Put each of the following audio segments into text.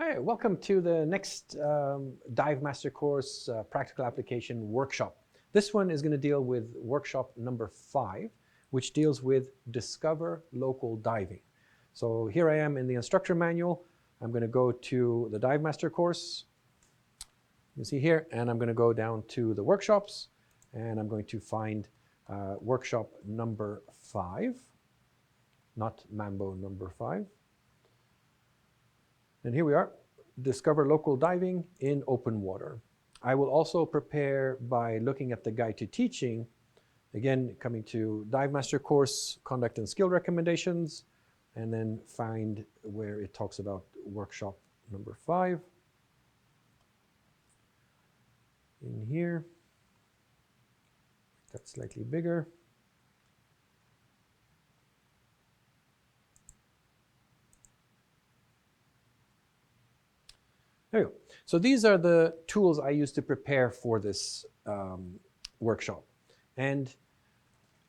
Hi, welcome to the next Divemaster course practical application workshop. This one is going to deal with workshop number 5, which deals with discover local diving. So here I am in the instructor manual. I'm going to go to the Divemaster course. You see here, and I'm going to go down to the workshops, and I'm going to find workshop number 5, not Mambo number 5. And here we are, discover local diving in open water. I will also prepare by looking at the guide to teaching, again, coming to Divemaster course, conduct and skill recommendations, and then find where it talks about workshop number 5. In here, that's slightly bigger. There you go. So these are the tools I use to prepare for this workshop. And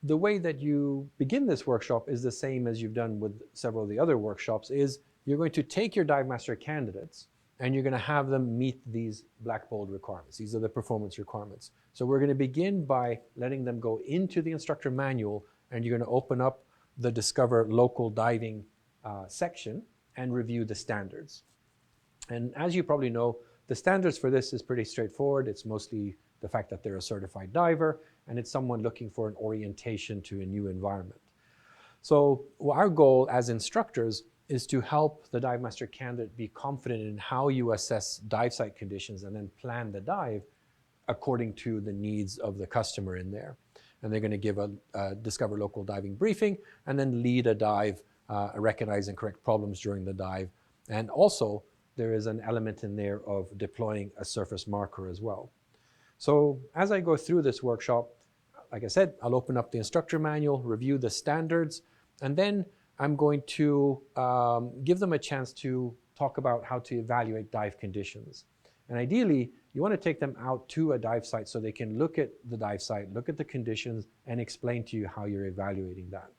the way that you begin this workshop is the same as you've done with several of the other workshops, is you're going to take your Divemaster candidates and you're going to have them meet these black bold requirements. These are the performance requirements. So we're going to begin by letting them go into the instructor manual, and you're going to open up the Discover Local Diving section and review the standards. And as you probably know, the standards for this is pretty straightforward. It's mostly the fact that they're a certified diver, and it's someone looking for an orientation to a new environment. So our goal as instructors is to help the Divemaster candidate be confident in how you assess dive site conditions and then plan the dive according to the needs of the customer in there. And they're going to give a Discover Local Diving briefing and then lead a dive, recognize and correct problems during the dive. And also, there is an element in there of deploying a surface marker as well. So as I go through this workshop, like I said, I'll open up the instructor manual, review the standards, and then I'm going to give them a chance to talk about how to evaluate dive conditions. And ideally, you want to take them out to a dive site so they can look at the dive site, look at the conditions, and explain to you how you're evaluating that,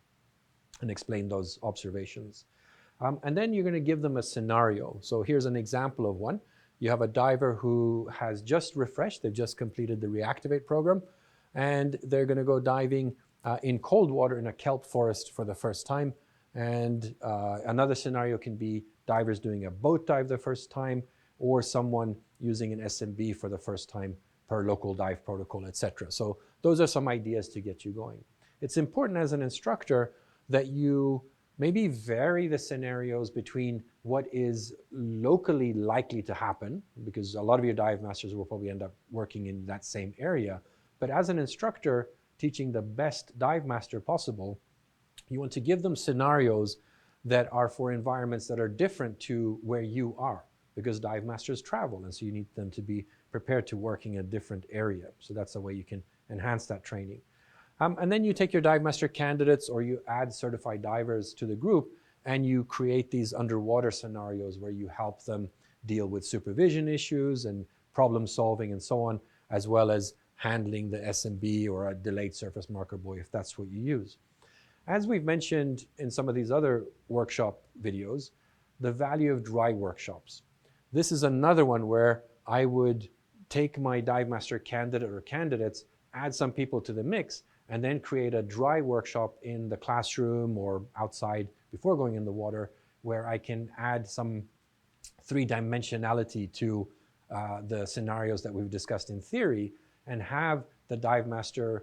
and explain those observations. And then you're going to give them a scenario. So here's an example of one. You have a diver who has just refreshed, they've just completed the Reactivate program, and they're going to go diving in cold water in a kelp forest for the first time. And another scenario can be divers doing a boat dive the first time, or someone using an SMB for the first time per local dive protocol, etc. So those are some ideas to get you going. It's important as an instructor that you maybe vary the scenarios between what is locally likely to happen, because a lot of your dive masters will probably end up working in that same area. But as an instructor teaching the best dive master possible, you want to give them scenarios that are for environments that are different to where you are, because dive masters travel, and so you need them to be prepared to work in a different area. So that's a way you can enhance that training. And then you take your Divemaster candidates, or you add certified divers to the group, and you create these underwater scenarios where you help them deal with supervision issues and problem solving and so on, as well as handling the SMB or a delayed surface marker buoy if that's what you use. As we've mentioned in some of these other workshop videos, the value of dry workshops. This is another one where I would take my Divemaster candidate or candidates, add some people to the mix, and then create a dry workshop in the classroom or outside before going in the water, where I can add some three-dimensionality to the scenarios that we've discussed in theory, and have the Divemaster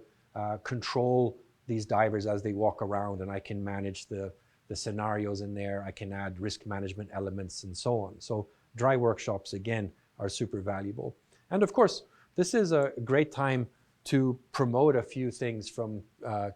control these divers as they walk around, and I can manage the scenarios in there. I can add risk management elements and so on. So dry workshops, again, are super valuable. And of course, this is a great time to promote a few things from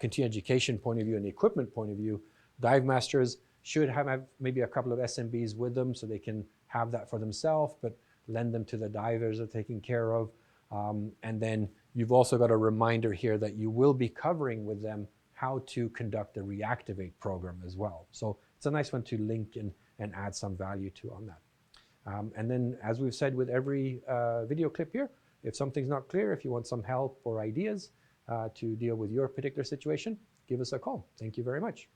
continuing education point of view and equipment point of view. Dive masters should have maybe a couple of SMBs with them so they can have that for themselves, but lend them to the divers they're taking care of. And then you've also got a reminder here that you will be covering with them how to conduct the Reactivate program as well. So it's a nice one to link and add some value to on that. And then, as we've said with every video clip here, if something's not clear, if you want some help or ideas to deal with your particular situation, give us a call. Thank you very much.